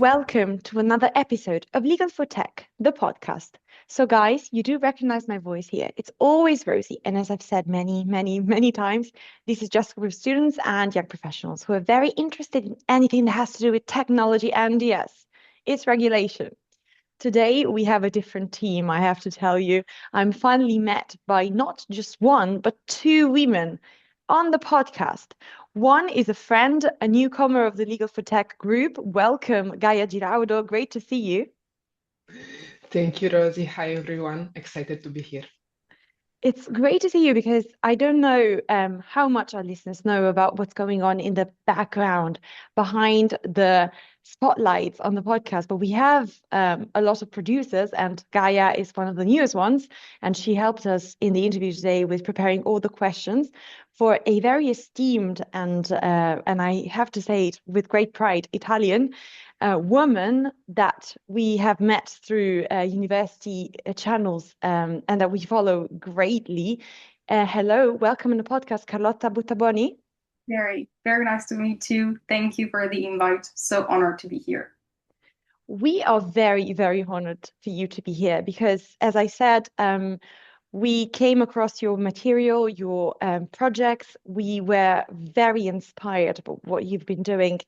Welcome to another episode of Legal for Tech, the podcast. So, guys, you do recognize my voice here. It's always Rosie. And as I've said many times, this is just for students and young professionals who are very interested in anything that has to do with technology and, yes, it's regulation. Today, we have a different team, I have to tell you. I'm finally met by not just one, but two women on the podcast. One is a friend, a newcomer of the Legal for Tech group. Welcome, Gaia Giraudo. Great to see you. Thank you, Rosie. Hi, everyone. Excited to be here. It's great to see you because I don't know how much our listeners know about what's going on in the background behind the spotlights on the podcast, but we have a lot of producers, and Gaia is one of the newest ones, and she helped us in the interview today with preparing all the questions for a very esteemed and I have to say it with great pride, Italian woman that we have met through university channels and that we follow greatly. Hello, welcome in the podcast, Carlotta Buttaboni. Very nice to meet you. Thank you for the invite. So honored to be here. We are very honored for you to be here because, as I said, we came across your material, your projects. We were very inspired about what you've been doing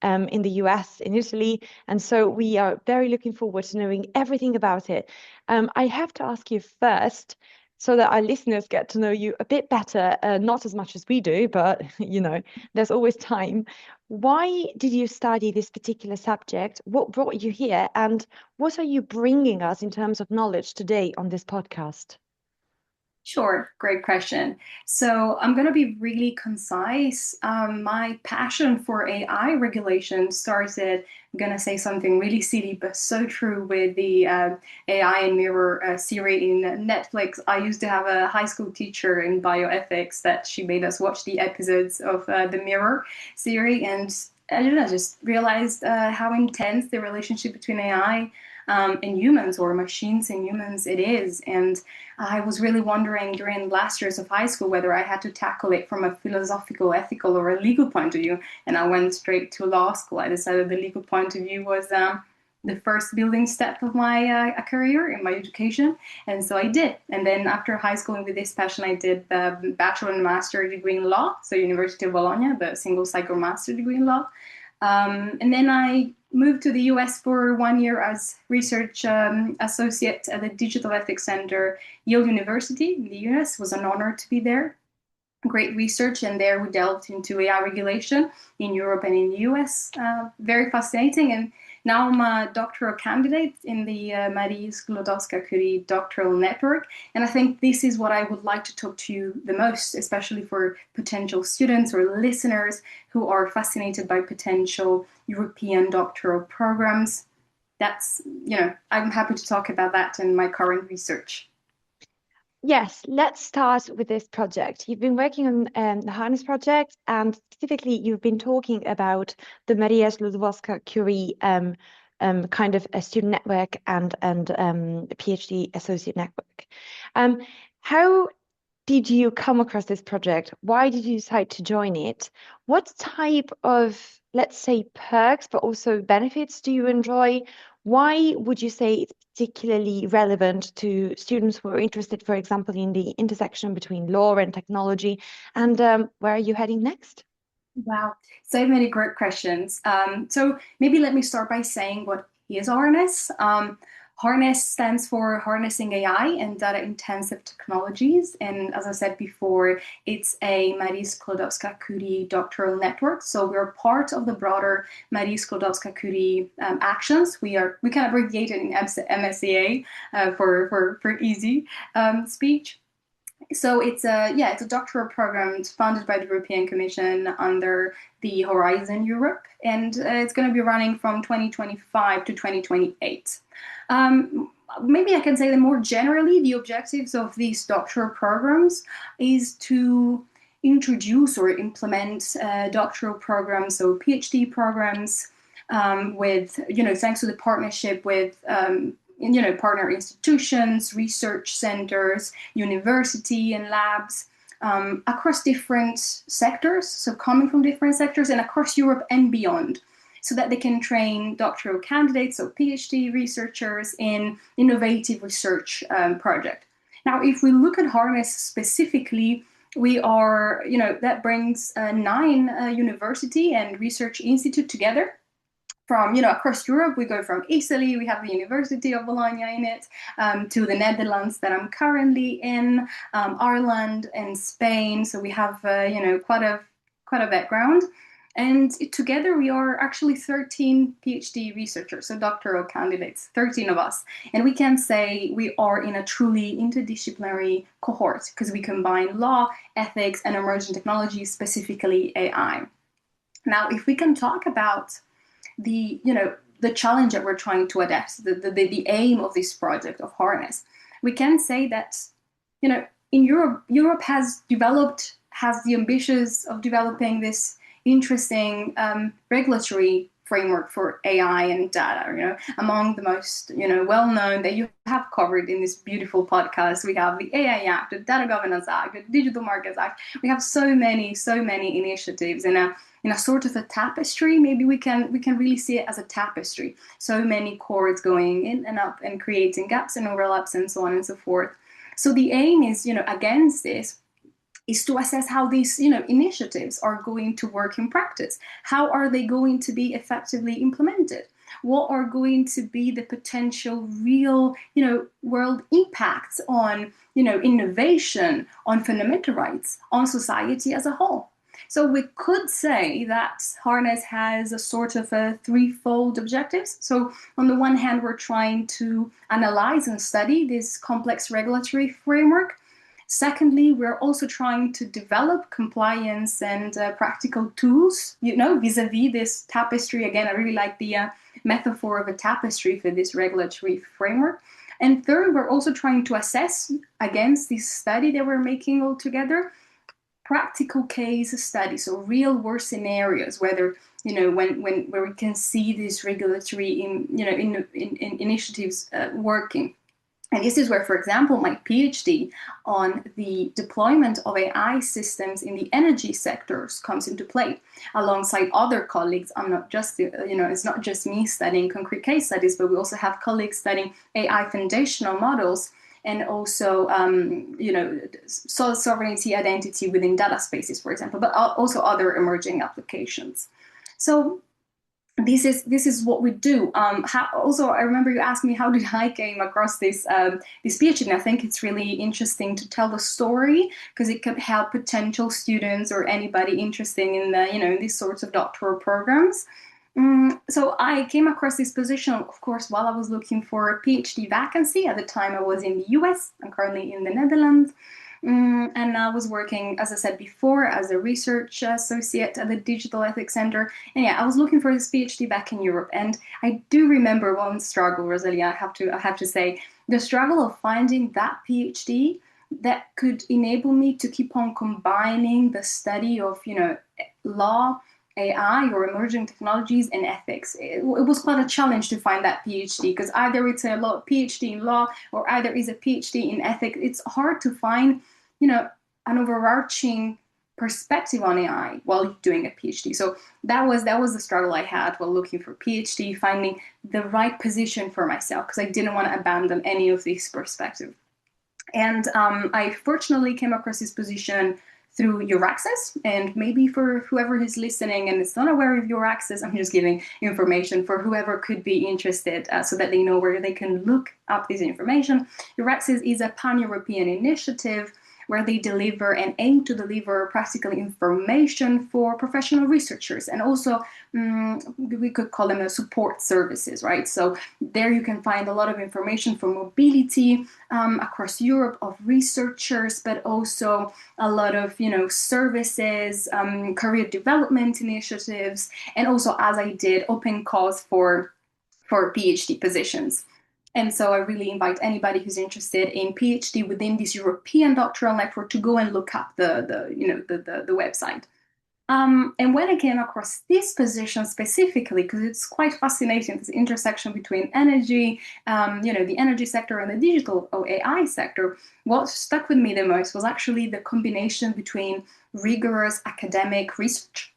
in the US, in Italy. And so we are very looking forward to knowing everything about it. I have to ask you first, so that our listeners get to know you a bit better, not as much as we do, but there's always time. Why did you study this particular subject? What brought you here? And what are you bringing us in terms of knowledge today on this podcast? Sure, great question. So I'm going to be really concise. My passion for AI regulation started, I'm going to say something really silly, but so true with the AI and Mirror series in Netflix. I used to have a high school teacher in bioethics that she made us watch the episodes of the Mirror series. And I don't know, just realized how intense the relationship between AI and humans, or machines and humans, it is. And I was really wondering during last years of high school whether I had to tackle it from a philosophical, ethical, or a legal point of view. And I went straight to law school. I decided the legal point of view was the first building step of my career in my education. And so I did. And then after high school and with this passion, I did the bachelor and master degree in law. So University of Bologna, the single cycle master degree in law. And then I moved to the US for 1 year as research associate at the Digital Ethics Center, Yale University in the US. It was an honor to be there. Great research, and there we delved into AI regulation in Europe and in the US. Very fascinating. And now I'm a doctoral candidate in the Marie Sklodowska-Curie doctoral network. And I think this is what I would like to talk to you the most, especially for potential students or listeners who are fascinated by potential European doctoral programs. I'm happy to talk about that in my current research. Yes, let's start with this project. You've been working on the Harness project, and specifically, you've been talking about the Maria Sklodowska-Curie kind of a student network and a PhD associate network. How did you come across this project? Why did you decide to join it? What type of, let's say, perks, but also benefits do you enjoy? Why would you say it's particularly relevant to students who are interested, for example, in the intersection between law and technology? And where are you heading next? Wow, so many great questions. So maybe let me start by saying what is Harness. Harness stands for Harnessing AI and Data-Intensive Technologies. And as I said before, it's a Marie Sklodowska-Curie doctoral network. So we're part of the broader Marie Sklodowska-Curie actions. We kind of abbreviate it in MSCA for easy speech. So it's a doctoral program funded by the European Commission under the Horizon Europe, and it's going to be running from 2025 to 2028. Maybe I can say that more generally, the objectives of these doctoral programs is to introduce or implement doctoral programs, so PhD programs, with thanks to the partnership with partner institutions, research centers, university and labs across different sectors, so coming from different sectors and across Europe and beyond. so that they can train doctoral candidates, so PhD researchers in innovative research project. Now, if we look at Harness specifically, we are, that brings 9 university and research institute together from, across Europe. We go from Italy, we have the University of Bologna in it, to the Netherlands that I'm currently in, Ireland and Spain. So we have, quite a background. And together we are actually 13 PhD researchers, so doctoral candidates, 13 of us. And we can say we are in a truly interdisciplinary cohort because we combine law, ethics, and emerging technologies, specifically AI. Now, if we can talk about the challenge that we're trying to address, the aim of this project of Harness, we can say that, in Europe has the ambitions of developing this interesting regulatory framework for AI and data. Among the most well-known that you have covered in this beautiful podcast, we have the AI Act, the Data Governance Act, the Digital Markets Act. We have so many initiatives in a sort of a tapestry. Maybe we can really see it as a tapestry. So many cords going in and up and creating gaps and overlaps and so on and so forth. So the aim is, against this, is to assess how these initiatives are going to work in practice. How are they going to be effectively implemented? What are going to be the potential real world impacts on innovation, on fundamental rights, on society as a whole? So we could say that Harness has a sort of a threefold objectives. So on the one hand, we're trying to analyze and study this complex regulatory framework. Secondly, we're also trying to develop compliance and practical tools, vis-a-vis this tapestry. Again, I really like the metaphor of a tapestry for this regulatory framework. And third, we're also trying to assess, against this study that we're making all together, practical case studies, so real world scenarios, whether where we can see these regulatory initiatives working. And this is where, for example, my PhD on the deployment of AI systems in the energy sectors comes into play, alongside other colleagues. I'm not just, it's not just me studying concrete case studies, but we also have colleagues studying AI foundational models and also, sovereignty identity within data spaces, for example, but also other emerging applications. So this is what we do. Also, I remember you asked me how did I came across this PhD, and I think it's really interesting to tell the story because it could help potential students or anybody interested in these sorts of doctoral programs. So I came across this position, of course, while I was looking for a PhD vacancy. At the time, I was in the US. I'm currently in the Netherlands. And I was working, as I said before, as a research associate at the Digital Ethics Center. And yeah, I was looking for this PhD back in Europe. And I do remember one struggle, Rosalia, I have to say, the struggle of finding that PhD that could enable me to keep on combining the study of, law, AI or emerging technologies and ethics. It was quite a challenge to find that PhD because either it's a PhD in law or either is a PhD in ethics. It's hard to find, an overarching perspective on AI while doing a PhD. So that was the struggle I had while looking for PhD, finding the right position for myself because I didn't want to abandon any of these perspectives. And I fortunately came across this position through your access, and maybe for whoever is listening and is not aware of your access, I'm just giving information for whoever could be interested so that they know where they can look up this information. Your access is a pan-European initiative where they deliver and aim to deliver practical information for professional researchers, and also we could call them support services, right? So there you can find a lot of information for mobility across Europe of researchers, but also a lot of services, career development initiatives, and also, as I did, open calls for PhD positions. And so I really invite anybody who's interested in PhD within this European doctoral network to go and look up the website. And when I came across this position specifically, because it's quite fascinating, this intersection between energy, the energy sector and the digital or AI sector, what stuck with me the most was actually the combination between rigorous academic research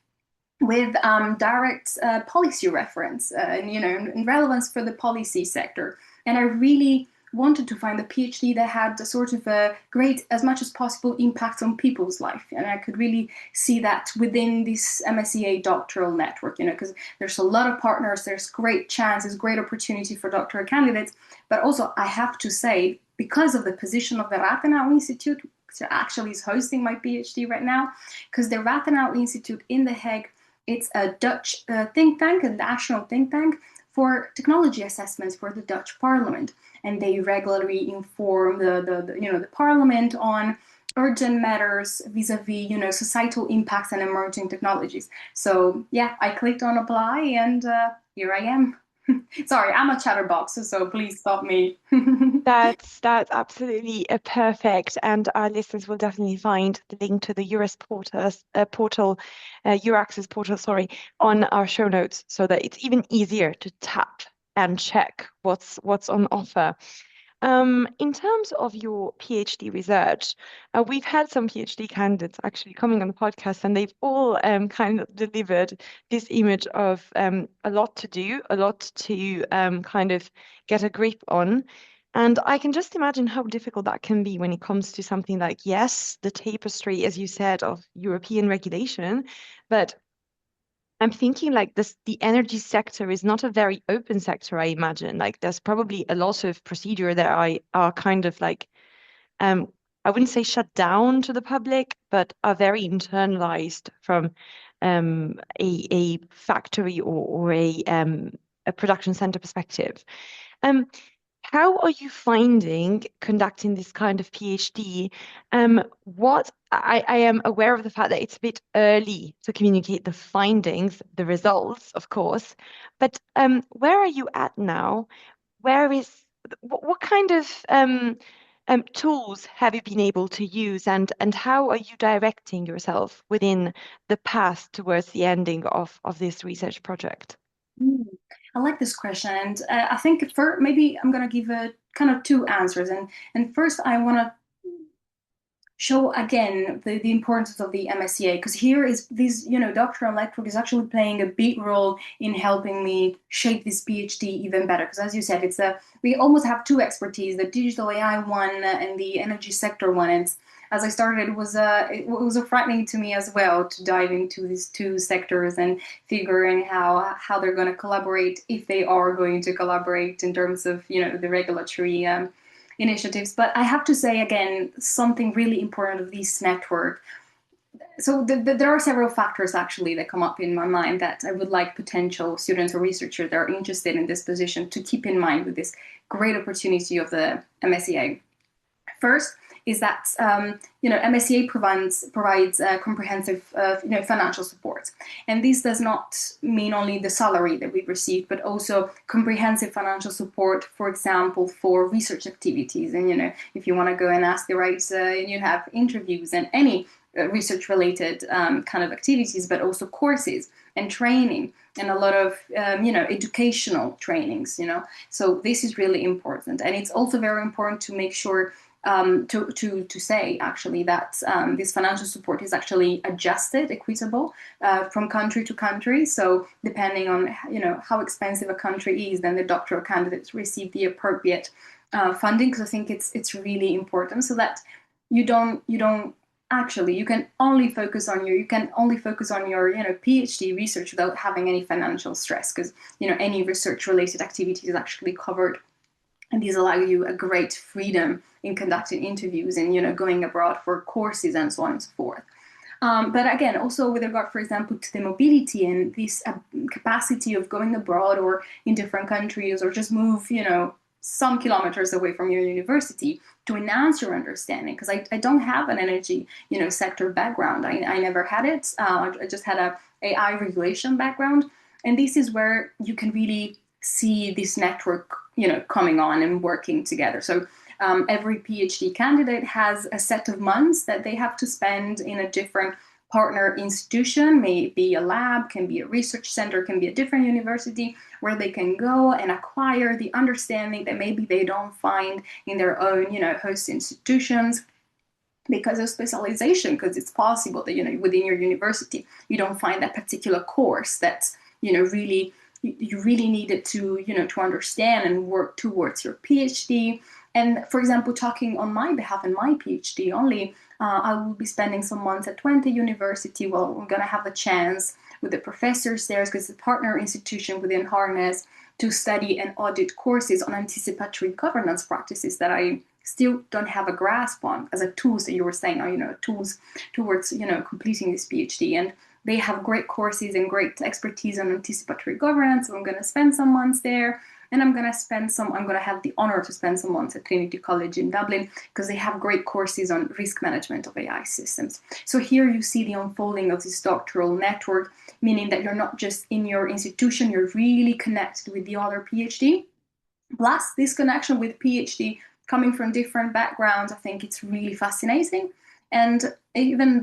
with direct policy reference and and relevance for the policy sector. And I really wanted to find a PhD that had a sort of a great, as much as possible, impact on people's life. And I could really see that within this MSCA doctoral network, because there's a lot of partners, there's great chances, great opportunity for doctoral candidates. But also, I have to say, because of the position of the Rathenau Institute, which actually is hosting my PhD right now, because the Rathenau Institute in The Hague, it's a Dutch think tank, a national think tank for technology assessments for the Dutch Parliament, and they regularly inform the Parliament on urgent matters vis-a-vis societal impacts and emerging technologies. So yeah, I clicked on apply, and here I am. Sorry, I'm a chatterbox, so please stop me. That's absolutely perfect, and our listeners will definitely find the link to the Euraccess portal, sorry, on our show notes, so that it's even easier to tap and check what's on offer. In terms of your PhD research, we've had some PhD candidates actually coming on the podcast, and they've all kind of delivered this image of a lot to do, a lot to kind of get a grip on. And I can just imagine how difficult that can be when it comes to something like, yes, the tapestry, as you said, of European regulation, but I'm thinking like this, the energy sector is not a very open sector, I imagine. Like there's probably a lot of procedure that are kind of like, I wouldn't say shut down to the public, but are very internalized from a factory or a production center perspective. Um, how are you finding conducting this kind of PhD? What I am aware of the fact that it's a bit early to communicate the findings, the results, of course, but where are you at now? What kind of tools have you been able to use, and how are you directing yourself within the path towards the ending of this research project? Mm, I like this question, and I think for maybe I'm gonna give a kind of two answers, and first I want to show again the importance of the MSCA, because here is this doctoral network is actually playing a big role in helping me shape this PhD even better, because as you said, we almost have two expertise, the digital AI one and the energy sector one. And as I started, it was frightening to me as well to dive into these two sectors and figuring how they're going to collaborate, if they are going to collaborate in terms of the regulatory initiatives. But I have to say again, something really important of this network. So there are several factors actually that come up in my mind that I would like potential students or researchers that are interested in this position to keep in mind with this great opportunity of the MSCA. First is that MSCA provides comprehensive financial support, and this does not mean only the salary that we receive, but also comprehensive financial support, for example, for research activities. And if you want to go and ask the right, you have interviews and any research related kind of activities, but also courses and training and a lot of educational trainings. So this is really important, and it's also very important to make sure to say actually that this financial support is actually adjusted, equitable from country to country. So depending on how expensive a country is, then the doctoral candidates receive the appropriate funding. Because I think it's really important, so that you don't actually you can only focus on your PhD research without having any financial stress, because any research related activity is actually covered. And these allow you a great freedom in conducting interviews and going abroad for courses and so on and so forth. But again, also with regard, for example, to the mobility and this capacity of going abroad or in different countries, or just move, some kilometers away from your university to enhance your understanding. Because I don't have an energy, sector background. I never had it. I just had a AI regulation background, and this is where you can really see this network, coming on and working together. So every PhD candidate has a set of months that they have to spend in a different partner institution, may be a lab, can be a research center, can be a different university, where they can go and acquire the understanding that maybe they don't find in their own, host institutions. because of specialization, because it's possible that, within your university, you don't find that particular course that's, really, you really needed to, to understand and work towards your PhD. And for example, talking on my behalf in my PhD only, I will be spending some months at Twente University. Well, I'm going to have a chance with the professors there, because it's a partner institution within Harness, to study and audit courses on anticipatory governance practices that I still don't have a grasp on, as a tools that you were saying, tools towards, completing this PhD. And they have great courses and great expertise on anticipatory governance. So I'm going to spend some months there. And I'm going to have the honor to spend some months at Trinity College in Dublin, because they have great courses on risk management of AI systems. So here you see the unfolding of this doctoral network, meaning that you're not just in your institution, you're really connected with the other PhD. Plus, this connection with PhD coming from different backgrounds, I think it's really fascinating. And even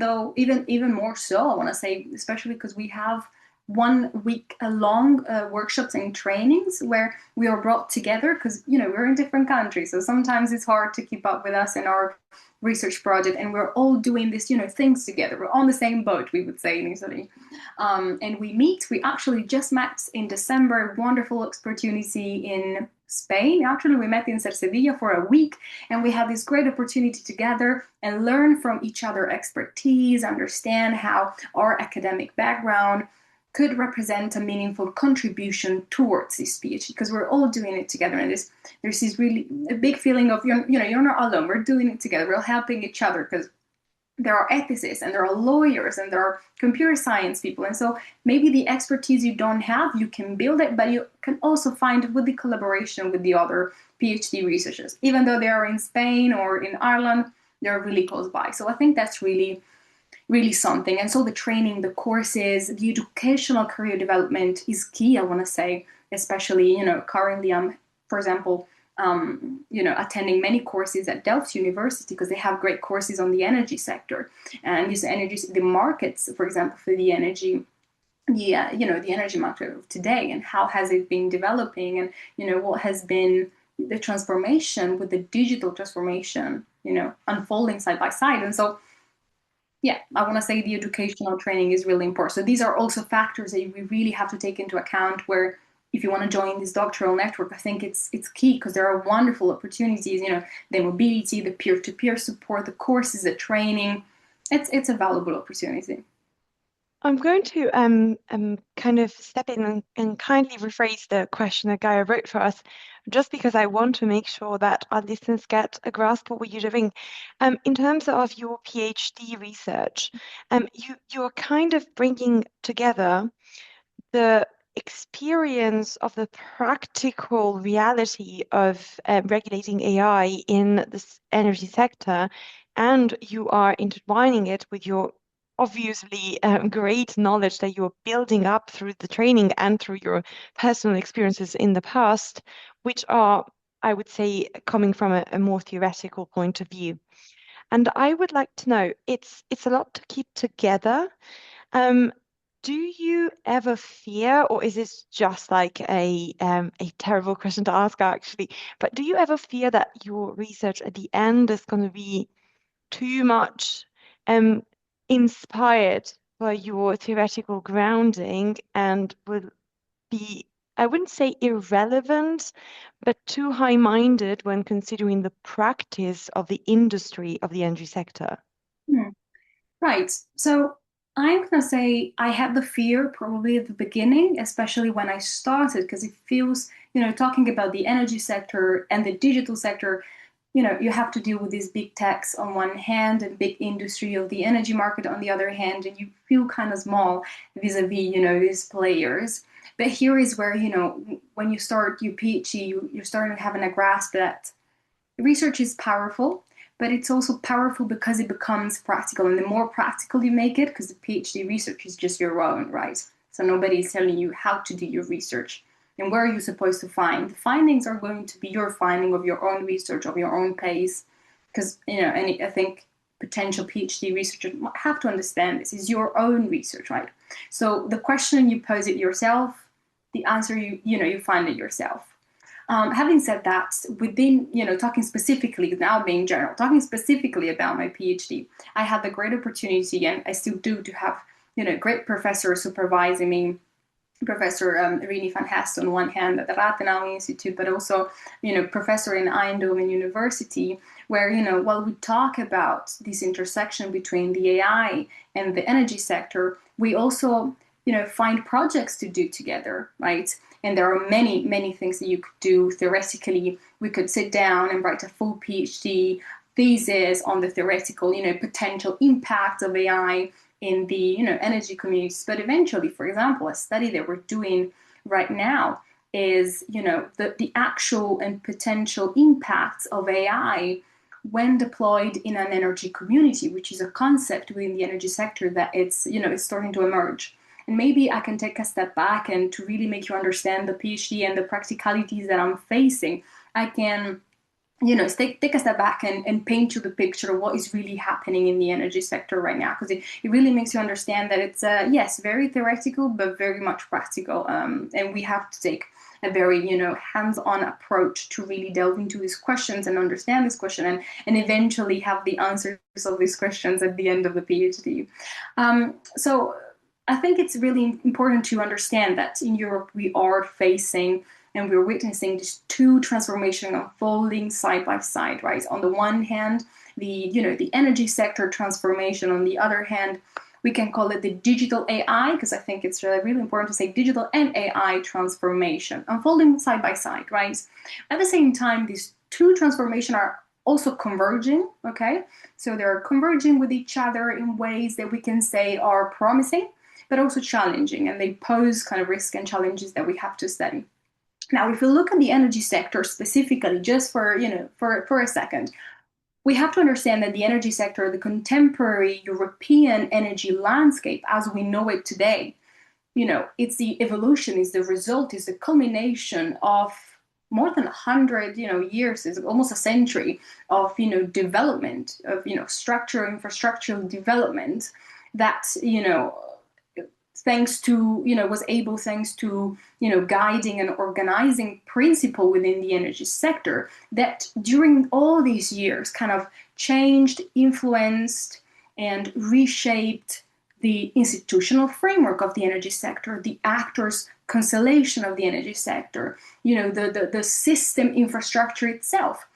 more so, I want to say, especially because we have 1 week long workshops and trainings where we are brought together, because we're in different countries, so sometimes it's hard to keep up with us in our research project, and we're all doing this things together. We're on the same boat, we would say in Italy. And we actually just met in December, wonderful opportunity in Spain. Actually, we met in Sevilla for a week, and we had this great opportunity to gather and learn from each other expertise, understand how our academic background could represent a meaningful contribution towards this PhD, because we're all doing it together. And there's this really a big feeling of, you're not alone, we're doing it together, we're helping each other, because there are ethicists and there are lawyers and there are computer science people. And so maybe the expertise you don't have, you can build it, but you can also find with the collaboration with the other PhD researchers. Even though they are in Spain or in Ireland, they're really close by. So I think that's really something. And so the training, the courses, the educational career development is key, I want to say, especially, currently I'm, for example, attending many courses at Delft University, because they have great courses on the energy sector and the markets, for example, for the energy, the energy market of today, and how has it been developing, and, what has been the transformation with the digital transformation, unfolding side by side. And so, yeah, I want to say the educational training is really important. So these are also factors that we really have to take into account, where if you want to join this doctoral network, I think it's key, because there are wonderful opportunities, the mobility, the peer-to-peer support, the courses, the training. It's a valuable opportunity. I'm going to kind of step in and kindly rephrase the question that Gaia wrote for us, just because I want to make sure that our listeners get a grasp of what you're doing. In terms of your PhD research, you're kind of bringing together the experience of the practical reality of regulating AI in this energy sector, and you are intertwining it with your obviously great knowledge that you're building up through the training and through your personal experiences in the past, which are, I would say, coming from a more theoretical point of view. And I would like to know, it's a lot to keep together. Do you ever fear, or is this just like a terrible question to ask actually, but do you ever fear that your research at the end is going to be too much inspired by your theoretical grounding and will be, I wouldn't say irrelevant, but too high-minded when considering the practice of the industry of the energy sector? Right. So I'm going to say I had the fear probably at the beginning, especially when I started, because it feels, talking about the energy sector and the digital sector, you have to deal with these big techs on one hand and big industry of the energy market on the other hand, and you feel kind of small vis-a-vis, these players. But here is where, when you start your PhD, you're starting having a grasp that research is powerful, but it's also powerful because it becomes practical. And the more practical you make it, because the PhD research is just your own, right? So nobody is telling you how to do your research and where are you supposed to find. The findings are going to be your finding of your own research, of your own pace. Because, and I think potential PhD researchers have to understand this is your own research, right? So the question you pose it yourself, the answer you find it yourself. Having said that, within, talking specifically, now being general, talking specifically about my PhD, I had the great opportunity, and I still do, to have, great professors supervising me. Professor Rini van Hest on one hand at the Rathenau Institute, but also, professor in Eindhoven University, where, while we talk about this intersection between the AI and the energy sector, we also, find projects to do together, right? And there are many, many things that you could do theoretically. We could sit down and write a full PhD thesis on the theoretical, potential impact of AI in the energy communities. But eventually, for example, a study that we're doing right now is the actual and potential impacts of AI when deployed in an energy community, which is a concept within the energy sector that it's starting to emerge. And maybe I can take a step back, and to really make you understand the PhD and the practicalities that I'm facing, I can take a step back and paint you the picture of what is really happening in the energy sector right now, because it really makes you understand that it's, yes, very theoretical, but very much practical. And we have to take a very, hands-on approach to really delve into these questions and understand this question, and eventually have the answers of these questions at the end of the PhD. So I think it's really important to understand that in Europe we are facing and we're witnessing these two transformations unfolding side by side, right? On the one hand, the energy sector transformation. On the other hand, we can call it the digital AI, because I think it's really important to say digital and AI transformation unfolding side by side, right? At the same time, these two transformations are also converging, okay? So they're converging with each other in ways that we can say are promising, but also challenging, and they pose kind of risks and challenges that we have to study. Now, if we look at the energy sector specifically, just for a second, we have to understand that the energy sector, the contemporary European energy landscape as we know it today, it's the evolution, is the result, is the culmination of more than 100 years, is almost a century of development, of infrastructural development that thanks to guiding and organizing principle within the energy sector that during all these years kind of changed, influenced, and reshaped the institutional framework of the energy sector, the actors constellation of the energy sector, the system infrastructure itself.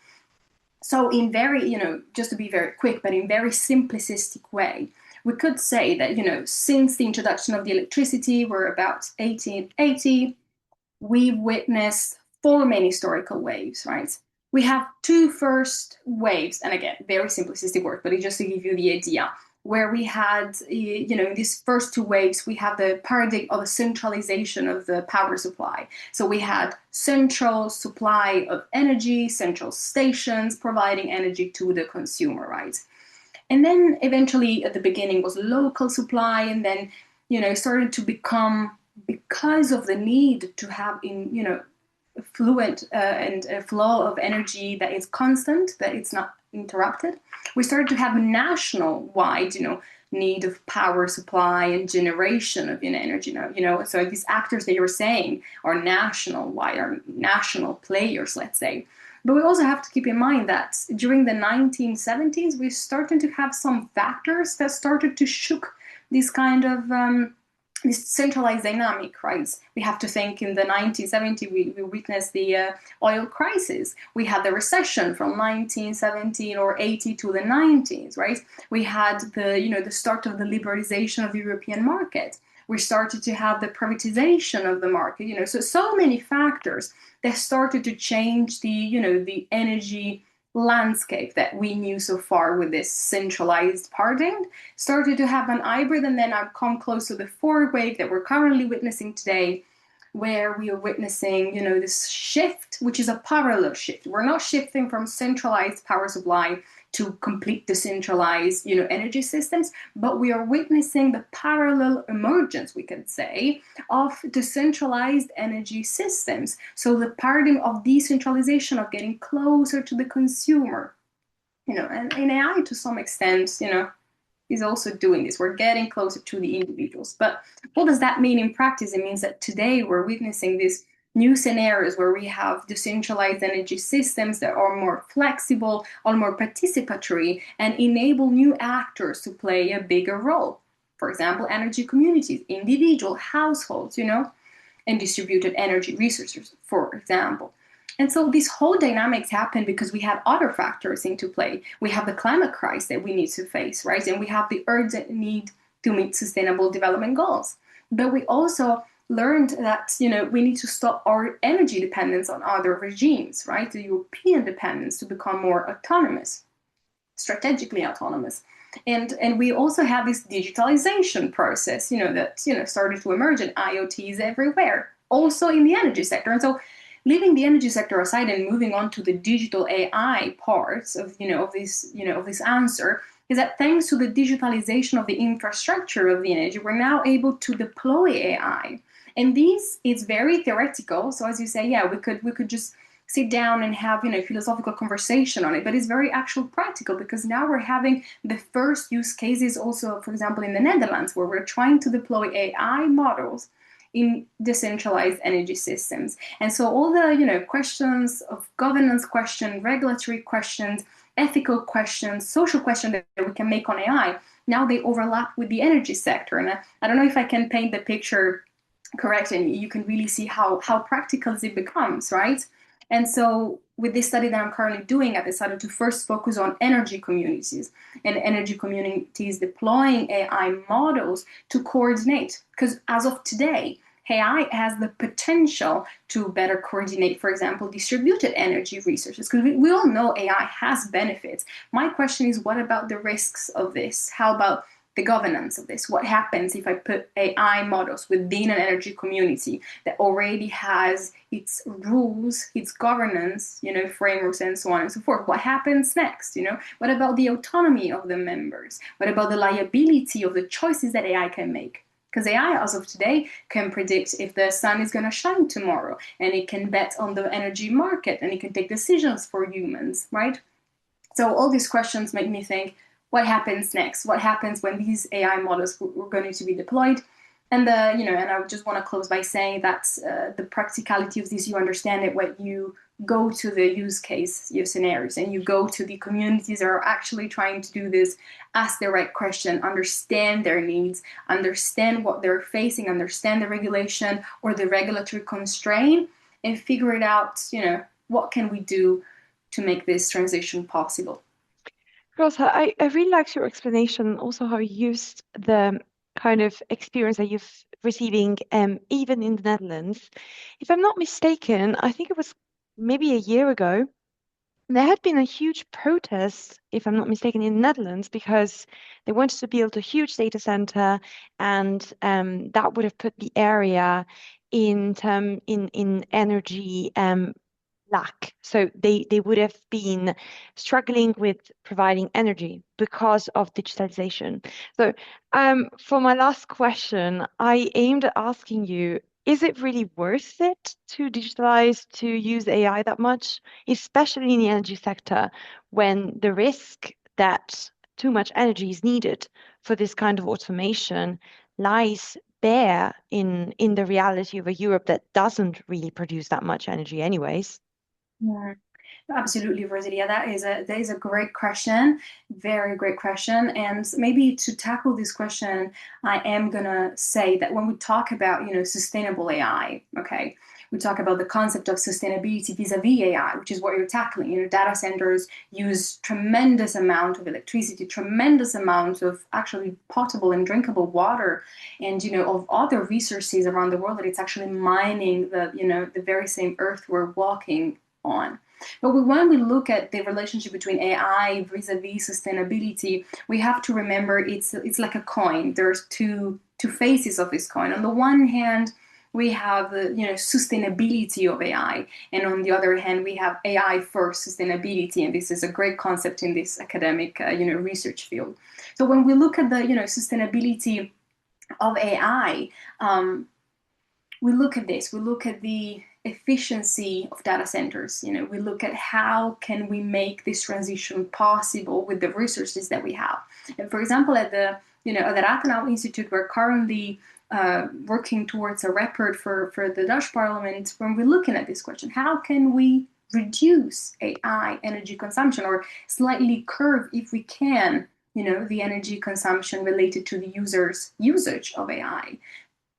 So in very, just to be very quick, but in very simplistic way, we could say that, since the introduction of the electricity, we're about 1880, we've witnessed four main historical waves, right? We have two first waves, and again, very simplistic work, but just to give you the idea, where we had, in these first two waves, we have the paradigm of the centralization of the power supply. So we had central supply of energy, central stations providing energy to the consumer, right? And then eventually at the beginning was local supply, and then, started to become, because of the need to have fluent and a flow of energy that is constant, that it's not interrupted, we started to have a national-wide, need of power supply and generation of energy. So these actors that you're saying are national-wide, are national players, let's say. But we also have to keep in mind that during the 1970s, we started to have some factors that started to shook this kind of this centralized dynamic, right? We have to think in the 1970s, we witnessed the oil crisis. We had the recession from 1970 or 80 to the 90s, right? We had the start of the liberalization of the European market. We started to have the privatization of the market, so many factors that started to change the energy landscape that we knew so far with this centralized paradigm, started to have an hybrid, and then I've come close to the fourth wave that we're currently witnessing today, where we are witnessing, this shift, which is a parallel shift. We're not shifting from centralized power supply to complete decentralized, energy systems, but we are witnessing the parallel emergence, we could say, of decentralized energy systems. So the paradigm of decentralization, of getting closer to the consumer, and AI to some extent, is also doing this. We're getting closer to the individuals. But what does that mean in practice? It means that today we're witnessing this new scenarios where we have decentralized energy systems that are more flexible, are more participatory, and enable new actors to play a bigger role. For example, energy communities, individual households, and distributed energy resources, for example. And so these whole dynamics happen because we have other factors into play. We have the climate crisis that we need to face, right? And we have the urgent need to meet sustainable development goals. But we also learned that we need to stop our energy dependence on other regimes, right? The European dependence to become more autonomous, strategically autonomous. And we also have this digitalization process, that started to emerge, and IoT is everywhere, also in the energy sector. And so, leaving the energy sector aside and moving on to the digital AI parts of this answer, is that thanks to the digitalization of the infrastructure of the energy, we're now able to deploy AI. And this is very theoretical. So as you say, yeah, we could just sit down and have philosophical conversation on it, but it's very actual practical, because now we're having the first use cases also, for example, in the Netherlands, where we're trying to deploy AI models in decentralized energy systems. And so all the questions of governance questions, regulatory questions, ethical questions, social questions that we can make on AI, now they overlap with the energy sector. And I don't know if I can paint the picture correct, and you can really see how practical it becomes, right? And so with this study that I'm currently doing, I decided to first focus on energy communities and energy communities deploying AI models to coordinate. Because as of today, AI has the potential to better coordinate, for example, distributed energy resources. Because we all know AI has benefits. My question is, what about the risks of this? How about the governance of this? What happens if I put AI models within an energy community that already has its rules, its governance, frameworks, and so on and so forth? What happens next? What about the autonomy of the members? What about the liability of the choices that AI can make? Because AI, as of today, can predict if the sun is going to shine tomorrow, and it can bet on the energy market, and it can take decisions for humans, right? So all these questions make me think, what happens next? What happens when these AI models were going to be deployed? And and I just want to close by saying that the practicality of this, you understand it when you go to the use case, your scenarios, and you go to the communities that are actually trying to do this, ask the right question, understand their needs, understand what they're facing, understand the regulation or the regulatory constraint, and figure it out, what can we do to make this transition possible. Rosa, I really liked your explanation, also how you used the kind of experience that you've receiving even in the Netherlands. If I'm not mistaken, I think it was maybe a year ago, there had been a huge protest, if I'm not mistaken, in the Netherlands because they wanted to build a huge data center, and that would have put the area in energy lack. So they would have been struggling with providing energy because of digitalization. So for my last question, I aimed at asking you, is it really worth it to digitalize, to use AI that much, especially in the energy sector, when the risk that too much energy is needed for this kind of automation lies bare in the reality of a Europe that doesn't really produce that much energy anyways? Yeah, absolutely, Rosilia. That is a great question, very great question. And maybe to tackle this question, I am gonna say that when we talk about sustainable AI, okay, we talk about the concept of sustainability vis-a-vis AI, which is what you're tackling. Data centers use tremendous amount of electricity, tremendous amount of actually potable and drinkable water, and of other resources around the world that it's actually mining the very same earth we're walking on. But when we look at the relationship between AI vis-a-vis sustainability, we have to remember it's like a coin. There's two faces of this coin. On the one hand, we have the sustainability of AI, and on the other hand, we have AI first sustainability, and this is a great concept in this academic research field. So when we look at the sustainability of AI, we look at this. We look at the efficiency of data centers. We look at how can we make this transition possible with the resources that we have. And for example, at the Rathenau Institute, we're currently working towards a report for the Dutch Parliament, when we're looking at this question, how can we reduce AI energy consumption or slightly curb, if we can, the energy consumption related to the user's usage of AI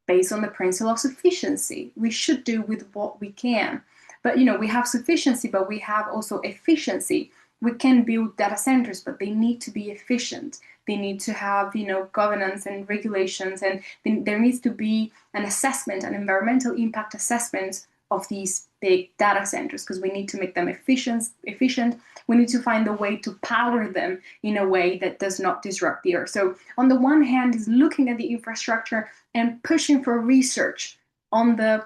based on the principle of sufficiency. We should do with what we can. But, we have sufficiency, but we have also efficiency. We can build data centers, but they need to be efficient. They need to have, governance and regulations, and there needs to be an assessment, an environmental impact assessment of these big data centers, because we need to make them efficient. We need to find a way to power them in a way that does not disrupt the earth. So on the one hand is looking at the infrastructure and pushing for research on the,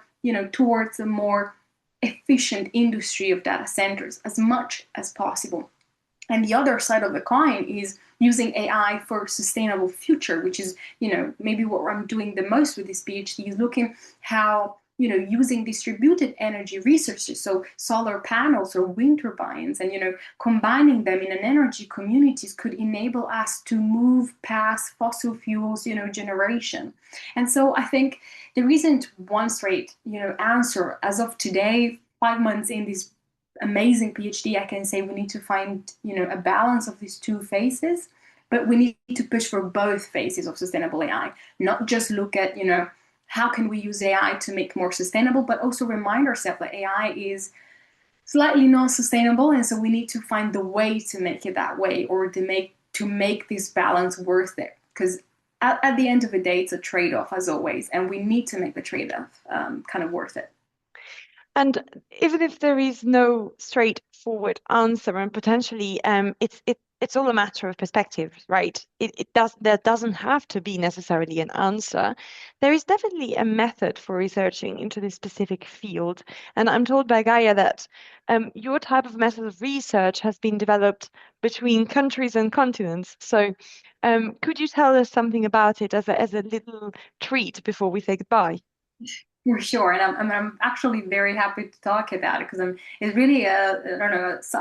towards a more efficient industry of data centers as much as possible. And the other side of the coin is using AI for sustainable future, which is, maybe what I'm doing the most with this PhD, is looking how, using distributed energy resources, so solar panels or wind turbines, and, combining them in an energy communities could enable us to move past fossil fuels, generation. And so I think there isn't one straight, answer. As of today, 5 months in this amazing PhD, I can say we need to find, a balance of these two phases, but we need to push for both phases of sustainable AI, not just look at, how can we use AI to make more sustainable, but also remind ourselves that AI is slightly non-sustainable, and so we need to find the way to make it that way, or to make this balance worth it. Because at the end of the day, it's a trade-off, as always, and we need to make the trade-off kind of worth it. And even if there is no straightforward answer, and potentially it's all a matter of perspective, right? There doesn't have to be necessarily an answer. There is definitely a method for researching into this specific field. And I'm told by Gaia that your type of method of research has been developed between countries and continents. So could you tell us something about it as a little treat before we say goodbye? For sure, and I'm actually very happy to talk about it, because it's really a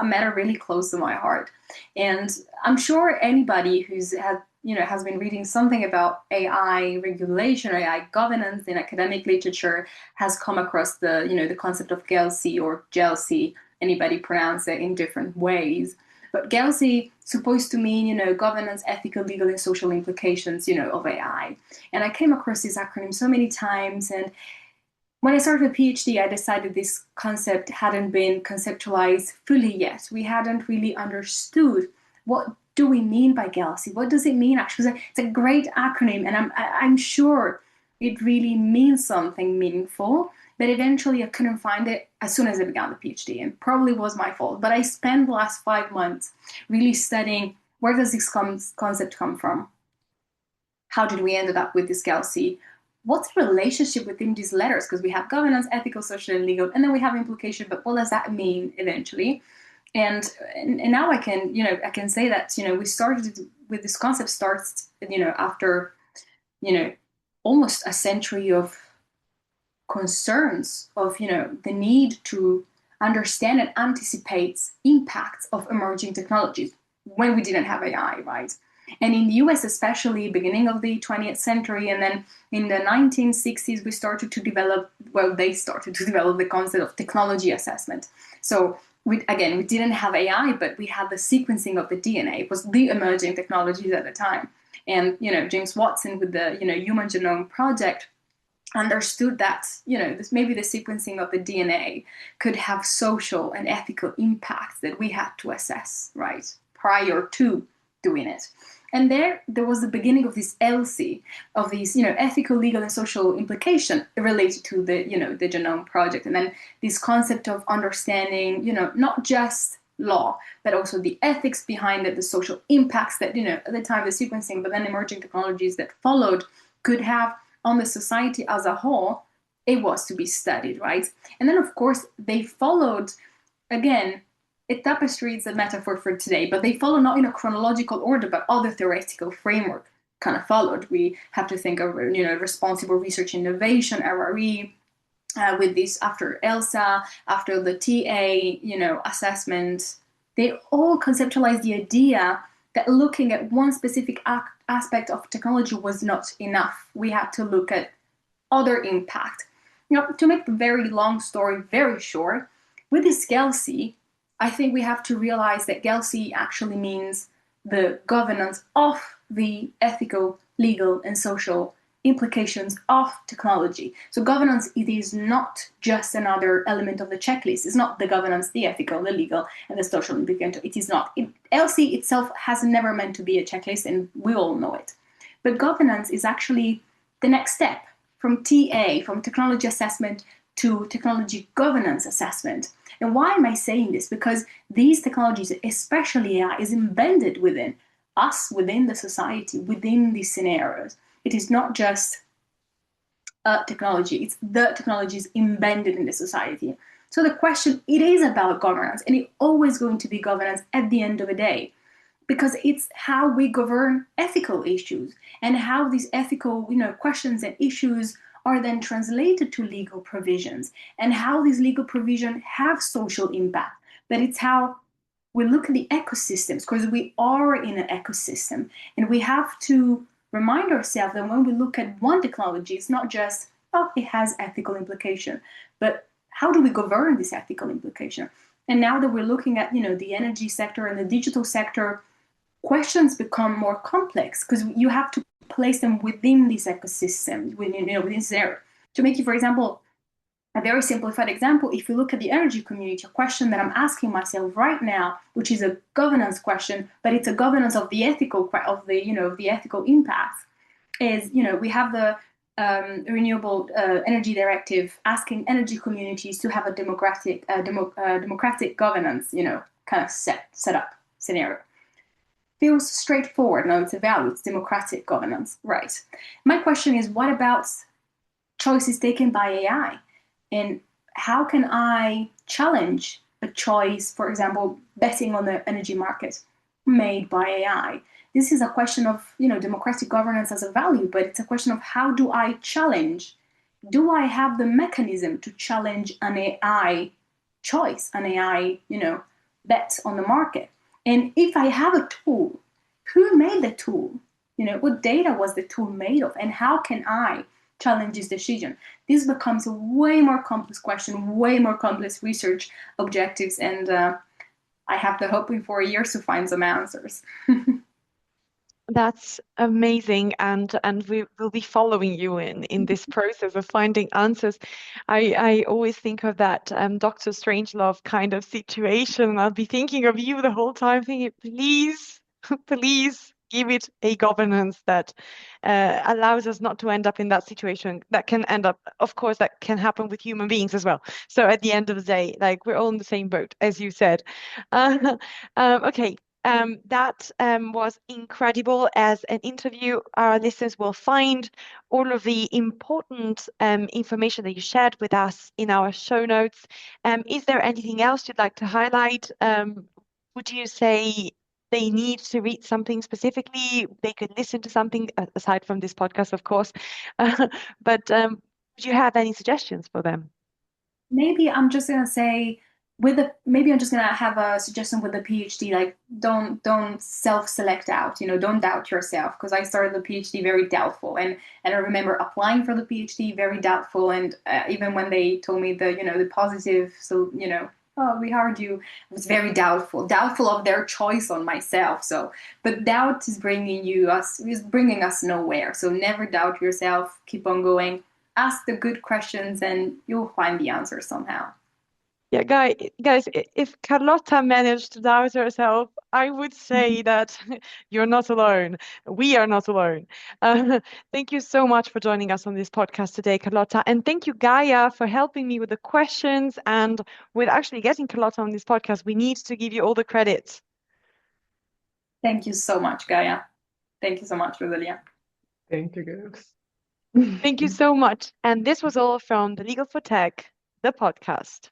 matter really close to my heart, and I'm sure anybody has been reading something about AI regulation or AI governance in academic literature has come across the concept of GELSI or GELSI. Anybody pronounce it in different ways, but GELSI supposed to mean governance, ethical, legal, and social implications of AI, and I came across this acronym so many times. And when I started a PhD, I decided this concept hadn't been conceptualized fully yet. We hadn't really understood what do we mean by GELSI? What does it mean actually? It's a great acronym, and I'm sure it really means something meaningful, but eventually I couldn't find it as soon as I began the PhD, and probably was my fault. But I spent the last 5 months really studying, where does this concept come from? How did we end up with this GELSI? What's the relationship within these letters? Because we have governance, ethical, social, and legal, and then we have implication, but what does that mean eventually? And now I can say that, we started with this concept starts, after, almost a century of concerns of, the need to understand and anticipate impacts of emerging technologies when we didn't have AI, right? And in the US, especially beginning of the 20th century, and then in the 1960s, they started to develop the concept of technology assessment. So we didn't have AI, but we had the sequencing of the DNA. It was the emerging technologies at the time. And, James Watson with the, Human Genome Project understood that, maybe the sequencing of the DNA could have social and ethical impacts that we had to assess, right, prior to doing it. And there was the beginning of this ELSI, of these, ethical, legal, and social implication related to the, the Genome Project. And then this concept of understanding, not just law, but also the ethics behind it, the social impacts that, at the time, the sequencing, but then emerging technologies that followed could have on the society as a whole. It was to be studied, right? And then, of course, they followed, again, a tapestry is a metaphor for today, but they follow not in a chronological order, but other theoretical framework kind of followed. We have to think of, responsible research innovation, RRE, with this after ELSA, after the TA, assessment. They all conceptualize the idea that looking at one specific aspect of technology was not enough. We had to look at other impact. To make the very long story very short, with this GELSI, I think we have to realize that GELSI actually means the governance of the ethical, legal, and social implications of technology. So governance, it is not just another element of the checklist. It's not the governance, the ethical, the legal, and the social implication. It is not. LC itself has never meant to be a checklist, and we all know it. But governance is actually the next step from TA, from technology assessment, to technology governance assessment. And why am I saying this? Because these technologies, especially AI, is embedded within us, within the society, within these scenarios. It is not just a technology, it's the technologies embedded in the society. So the question, it is about governance, and it's always going to be governance at the end of the day, because it's how we govern ethical issues and how these ethical questions and issues are then translated to legal provisions, and how these legal provisions have social impact. But it's how we look at the ecosystems, because we are in an ecosystem, and we have to remind ourselves that when we look at one technology, it's not just, oh, it has ethical implication, but how do we govern this ethical implication? And now that we're looking at the energy sector and the digital sector, questions become more complex, because you have to place them within this ecosystem, within this area. To make you, for example, a very simplified example, if you look at the energy community, a question that I'm asking myself right now, which is a governance question, but it's a governance of the ethical the ethical impacts, is we have the renewable energy directive asking energy communities to have a democratic governance, kind of set up scenario. Feels straightforward. No, it's a value. It's democratic governance, right? My question is, what about choices taken by AI? And how can I challenge a choice, for example, betting on the energy market made by AI? This is a question of democratic governance as a value, but it's a question of how do I challenge? Do I have the mechanism to challenge an AI choice, an AI bet on the market? And if I have a tool, who made the tool? What data was the tool made of? And how can I challenge this decision? This becomes a way more complex question, way more complex research objectives, and I have the hoping for years to find some answers. That's amazing, and we will be following you in this process of finding answers. I always think of that Dr. Strangelove kind of situation, and I'll be thinking of you the whole time, thinking, please, please give it a governance that allows us not to end up in that situation. That can end up, of course, that can happen with human beings as well. So at the end of the day, like, we're all in the same boat, as you said. Okay. That was incredible as an interview. Our listeners will find all of the important information that you shared with us in our show notes. Is there anything else you'd like to highlight? Would you say they need to read something specifically? They could listen to something aside from this podcast, of course. But do you have any suggestions for them? Maybe I'm just gonna say maybe I'm just gonna have a suggestion with the PhD, like don't self-select out, don't doubt yourself, because I started the PhD very doubtful, and I remember applying for the PhD very doubtful, and even when they told me the positive, so oh, we hired you, I was very doubtful of their choice on myself. So, but doubt is bringing us nowhere. So never doubt yourself, keep on going, ask the good questions, and you'll find the answer somehow. Yeah, guys, if Carlotta managed to doubt herself, I would say that you're not alone. We are not alone. Thank you so much for joining us on this podcast today, Carlotta. And thank you, Gaia, for helping me with the questions and with actually getting Carlotta on this podcast. We need to give you all the credit. Thank you so much, Gaia. Thank you so much, Rosalia. Thank you, guys. Thank you so much. And this was all from the Legal for Tech, the podcast.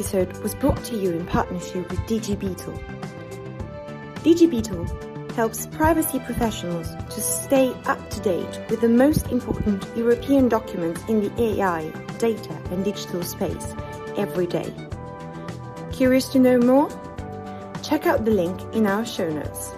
episode was brought to you in partnership with DG Beetle. DG Beetle helps privacy professionals to stay up to date with the most important European documents in the AI, data and digital space every day. Curious to know more? Check out the link in our show notes.